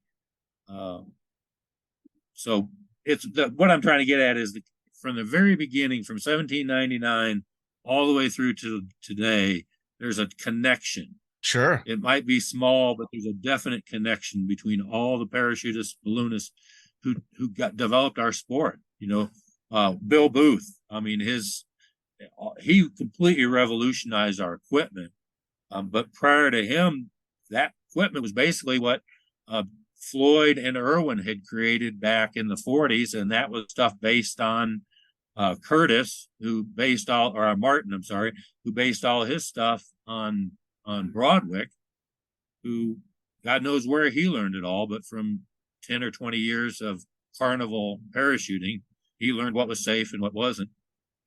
So it's what I'm trying to get at is from the very beginning, from 1799 all the way through to today, there's a connection. Sure. It might be small, but there's a definite connection between all the parachutists, balloonists who developed our sport. Bill Booth. I mean, he completely revolutionized our equipment. But prior to him, that equipment was basically what Floyd and Irwin had created back in the 40s, and that was stuff based on Curtis, Martin, I'm sorry, who based all his stuff on Broadwick, who God knows where he learned it all, but from 10 or 20 years of carnival parachuting, he learned what was safe and what wasn't.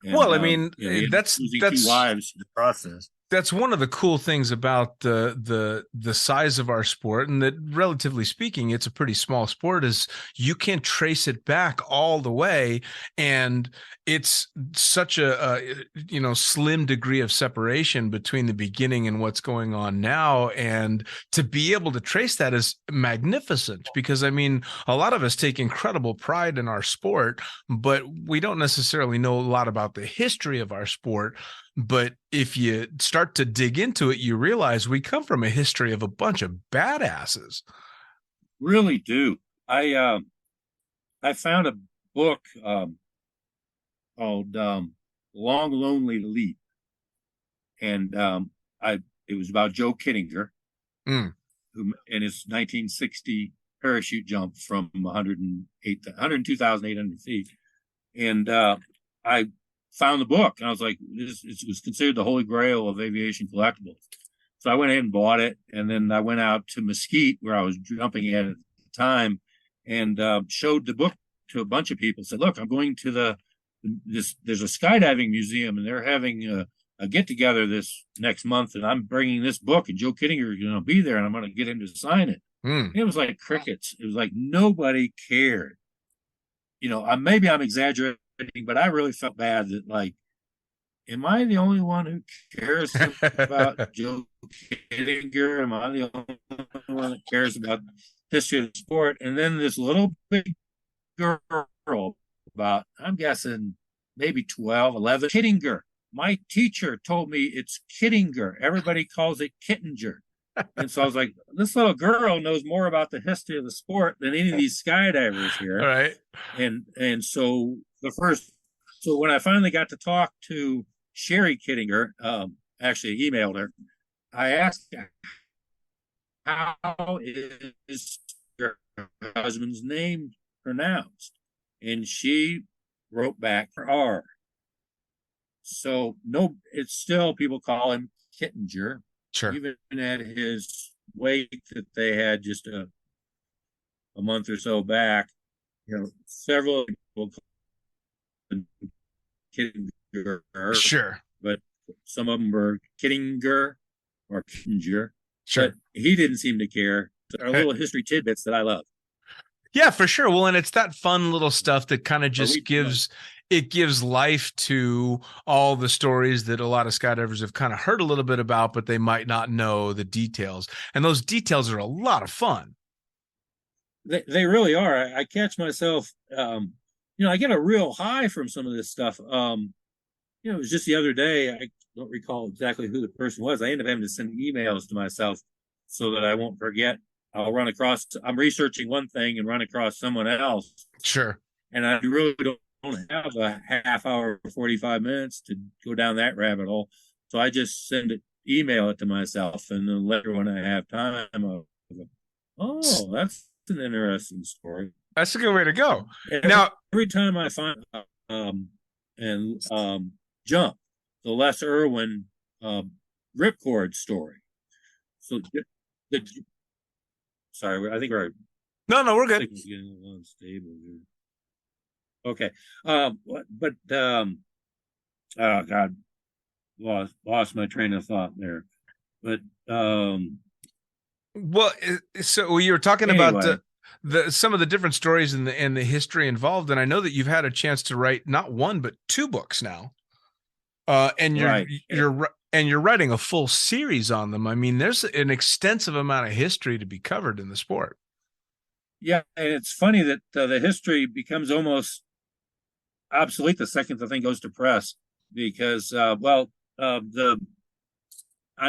And, well, I mean, losing that's 2 wives in the process. That's one of the cool things about the size of our sport, and that relatively speaking, it's a pretty small sport, is you can trace it back all the way, and it's such a slim degree of separation between the beginning and what's going on now, and to be able to trace that is magnificent, because I mean, a lot of us take incredible pride in our sport, but we don't necessarily know a lot about the history of our sport. But if you start to dig into it, you realize we come from a history of a bunch of badasses. Really do. I found a book called Long Lonely Leap, and it was about Joe Kittinger, Mm. who in his 1960 parachute jump from 102,800 feet, and I found the book, and I was like, it was considered the holy grail of aviation collectibles. So I went ahead and bought it, and then I went out to Mesquite, where I was jumping at the time, and showed the book to a bunch of people. Said, "Look, I'm going to there's a skydiving museum, and they're having a get together this next month, and I'm bringing this book, and Joe Kittinger is going to be there, and I'm going to get him to sign it." Mm. It was like crickets. It was like nobody cared. Maybe I'm exaggerating, but I really felt bad that, like, am I the only one who cares about Joe Kittinger? Am I the only one that cares about the history of the sport? And then this little big girl, about, I'm guessing, maybe 12, 11, Kittinger. My teacher told me it's Kittinger. Everybody calls it Kittinger. And so I was like, this little girl knows more about the history of the sport than any of these skydivers here. All right. And so when I finally got to talk to Sherry Kittinger, actually emailed her, I asked her, how is your husband's name pronounced? And she wrote back for R. So no, it's still, people call him Kittinger. Sure. Even at his wake that they had just a month or so back, several people call him Kittinger. Sure. But some of them were Kittinger or Kittinger. Sure. But he didn't seem to care. There are little history tidbits that I love. Yeah, for sure. Well, and it's that fun little stuff that kind of just gives life to all the stories that a lot of skydivers have kind of heard a little bit about, but they might not know the details. And those details are a lot of fun. They really are. I catch myself, I get a real high from some of this stuff. It was just the other day, I don't recall exactly who the person was. I end up having to send emails to myself so that I won't forget. I'm researching one thing and run across someone else. Sure. And I really don't have a half hour or 45 minutes to go down that rabbit hole. So I just email it to myself. And then later when I have time, I'll go, oh, that's an interesting story. That's a good way to go. Every time I find jump, the Les Irwin ripcord story. So sorry, I think we're we're good. Getting a little unstable here. Okay, oh God, lost my train of thought there. But well, so you were talking about some of the different stories and the history involved, and I know that you've had a chance to write not one but two books now, and you're writing a full series on them. I mean, there's an extensive amount of history to be covered in the sport. Yeah, and it's funny that the history becomes almost obsolete the second the thing goes to press, because I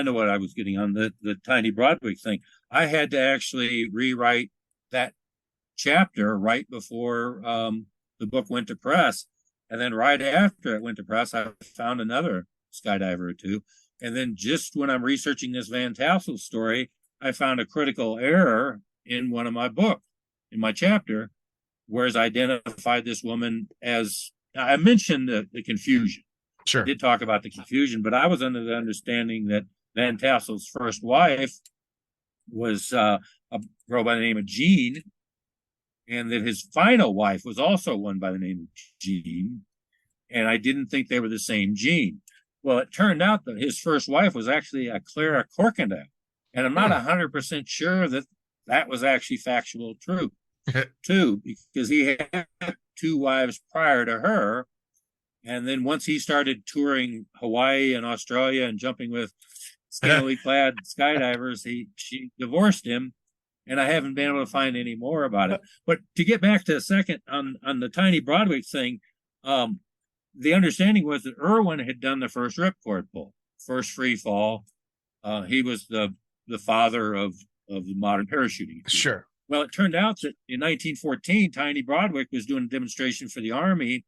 know what I was getting on the Tiny Broadwig thing. I had to actually rewrite that chapter right before the book went to press, and then right after it went to press, I found another skydiver or two, and then just when I'm researching this Van Tassel story, I found a critical error in one of my books, in my chapter, whereas I identified this woman as, I mentioned the confusion. Sure. I did talk about the confusion, but I was under the understanding that Van Tassel's first wife was a girl by the name of Jean, and that his final wife was also one by the name of Jean. And I didn't think they were the same Jean. Well, it turned out that his first wife was actually a Clara Corkindale, and I'm not 100% sure that that was actually factual true, too, because he had 2 wives prior to her, and then once he started touring Hawaii and Australia and jumping with scantily clad skydivers, she divorced him, and I haven't been able to find any more about it. But to get back to a second on the Tiny Broadwick thing, the understanding was that Irwin had done the first ripcord pull, first free fall. He was the father of the modern parachuting. Sure. Well, it turned out that in 1914, Tiny Broadwick was doing a demonstration for the Army.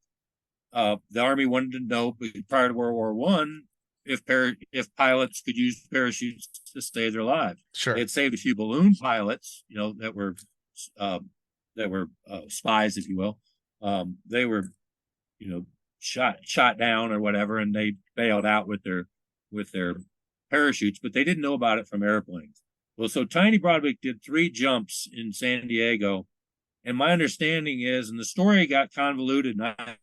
The Army wanted to know prior to World War One if pilots could use parachutes to save their lives. Sure. They had saved a few balloon pilots, that were spies, if you will. They were, shot down or whatever, and they bailed out with their parachutes, but they didn't know about it from airplanes. Well, so Tiny Broadwick did 3 jumps in San Diego, and my understanding is, and the story got convoluted, and I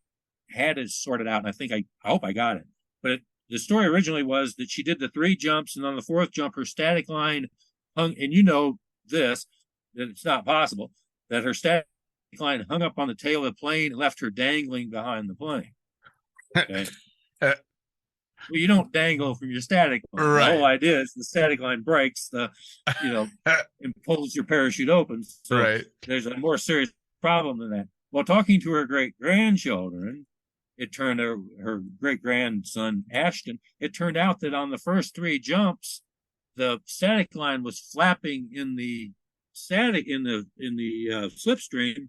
had it sorted out, and I hope I got it, but the story originally was that she did the 3 jumps, and on the 4th jump, her static line hung, and that it's not possible, that her static line hung up on the tail of the plane and left her dangling behind the plane. Okay. Well, you don't dangle from your static line. Right. The whole idea is the static line breaks, and pulls your parachute open. So right. There's a more serious problem than that. While talking to her great-grandchildren, it turned her great-grandson, Ashton, it turned out that on the first 3 jumps, the static line was flapping in the slipstream,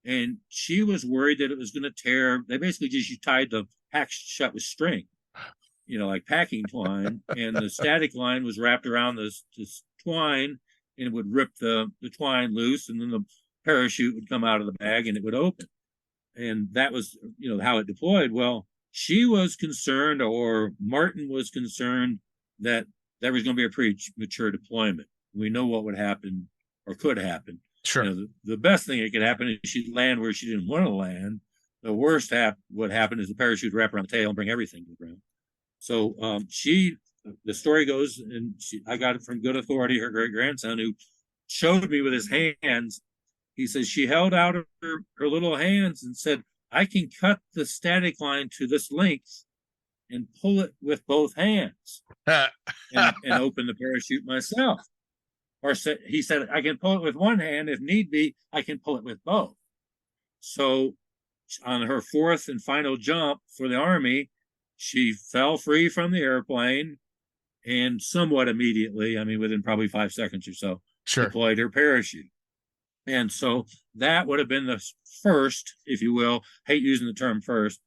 and she was worried that it was going to tear. They basically just tied the pack shut with string, like packing twine, and the static line was wrapped around this twine, and it would rip the twine loose, and then the parachute would come out of the bag and it would open. And that was, how it deployed. Well, she was concerned, or Martin was concerned, that there was going to be a premature deployment. We know what would happen or could happen. Sure. The best thing that could happen is she'd land where she didn't want to land. The worst would happen is the parachute wrap around the tail and bring everything to the ground. So the story goes, and I got it from good authority, her great-grandson, who showed me with his hands. He says she held out her little hands and said, I can cut the static line to this length and pull it with both hands and open the parachute myself. Or he said, I can pull it with one hand. If need be, I can pull it with both. So on her 4th and final jump for the Army, she fell free from the airplane and somewhat immediately, within probably 5 seconds or so, sure, deployed her parachute. And so that would have been the first, if you will, hate using the term first,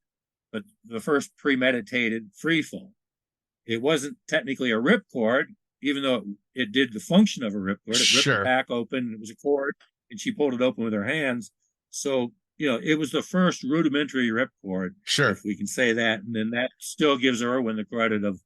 but the first premeditated free fall. It wasn't technically a ripcord, even though it did the function of a ripcord. It ripped the pack open, it was a cord, and she pulled it open with her hands. So, it was the first rudimentary ripcord, if we can say that. And then that still gives Irwin the credit of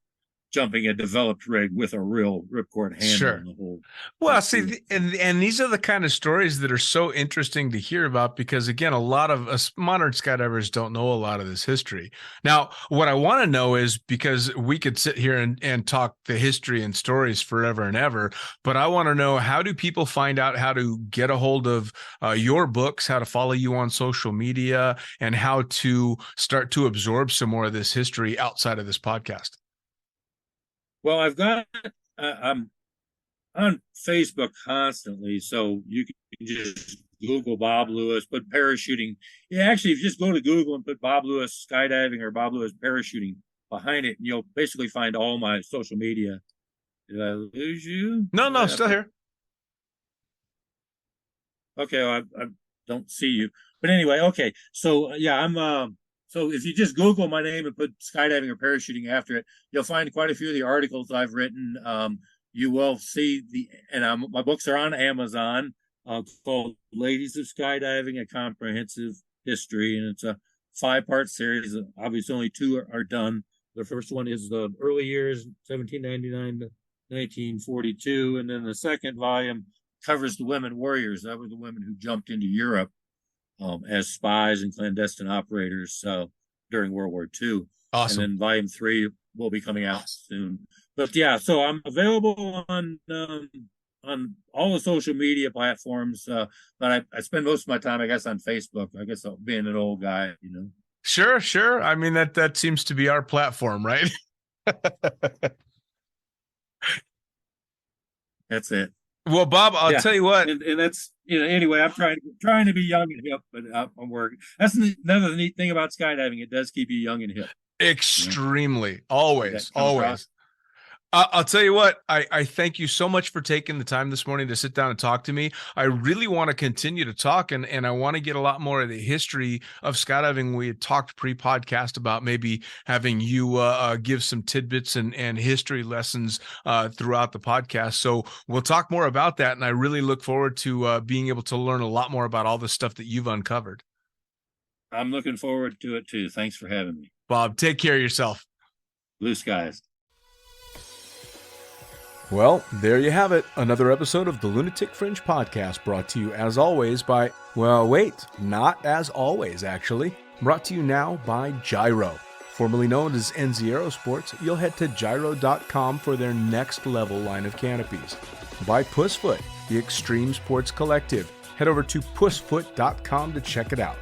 jumping a developed rig with a real ripcord handle in the whole. Well, see, and these are the kind of stories that are so interesting to hear about, because again, a lot of us modern skydivers don't know a lot of this history. Now, what I want to know is, because we could sit here and talk the history and stories forever and ever, but I want to know, how do people find out how to get a hold of your books, how to follow you on social media, and how to start to absorb some more of this history outside of this podcast? Well, I'm on Facebook constantly, so you can just Google Bob Lewis, put parachuting. Yeah, actually, if you just go to Google and put Bob Lewis skydiving or Bob Lewis parachuting behind it, and you'll basically find all my social media. Did I lose you? No, still here. Okay, well, I don't see you. But anyway, okay. So, yeah, so if you just Google my name and put skydiving or parachuting after it, you'll find quite a few of the articles I've written. You will see my books are on Amazon, called Ladies of Skydiving, A Comprehensive History. And it's a 5-part series. Obviously, only 2 are done. The first one is the early years, 1799 to 1942. And then the second volume covers the women warriors. That were the women who jumped into Europe as spies and clandestine operators during World War II. Awesome. And then volume 3 will be coming out soon. But yeah, so I'm available on all the social media platforms. But I spend most of my time, I guess, on Facebook. I guess being an old guy, you know. Sure. I mean, that seems to be our platform, right? That's it. Well, Bob, I'll tell you what. And that's, you know, anyway, I'm trying to be young and hip, but I'm working. That's another neat thing about skydiving. It does keep you young and hip. Extremely. You know? Always. Across. I'll tell you what, I thank you so much for taking the time this morning to sit down and talk to me. I really want to continue to talk, and I want to get a lot more of the history of skydiving. We had talked pre-podcast about maybe having you give some tidbits and history lessons throughout the podcast. So we'll talk more about that, and I really look forward to being able to learn a lot more about all the stuff that you've uncovered. I'm looking forward to it too. Thanks for having me. Bob, take care of yourself. Blue skies. Well, there you have it. Another episode of the Lunatic Fringe podcast, brought to you as always by, well, wait, not as always, actually. Brought to you now by Gyro. Formerly known as NZ Aerosports, you'll head to gyro.com for their next level line of canopies. By Pussfoot, the Extreme Sports Collective. Head over to pussfoot.com to check it out.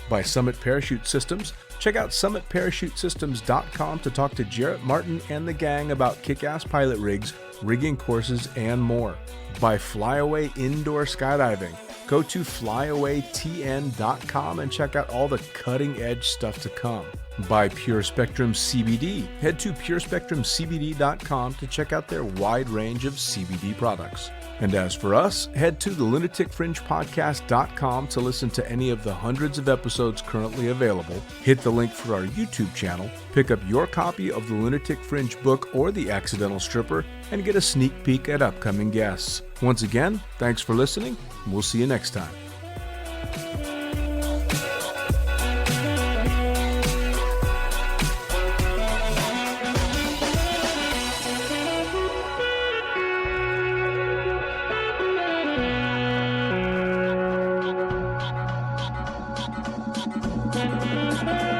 By Summit Parachute Systems, check out summitparachutesystems.com to talk to Jarrett Martin and the gang about kick-ass pilot rigs, rigging courses, and more. By Flyaway Indoor Skydiving, go to flyawaytn.com and check out all the cutting-edge stuff to come. By Pure Spectrum CBD, head to purespectrumcbd.com to check out their wide range of CBD products. And as for us, head to the lunaticfringepodcast.com to listen to any of the hundreds of episodes currently available, hit the link for our YouTube channel, pick up your copy of the Lunatic Fringe book or The Accidental Stripper, and get a sneak peek at upcoming guests. Once again, thanks for listening, and we'll see you next time. Thank you.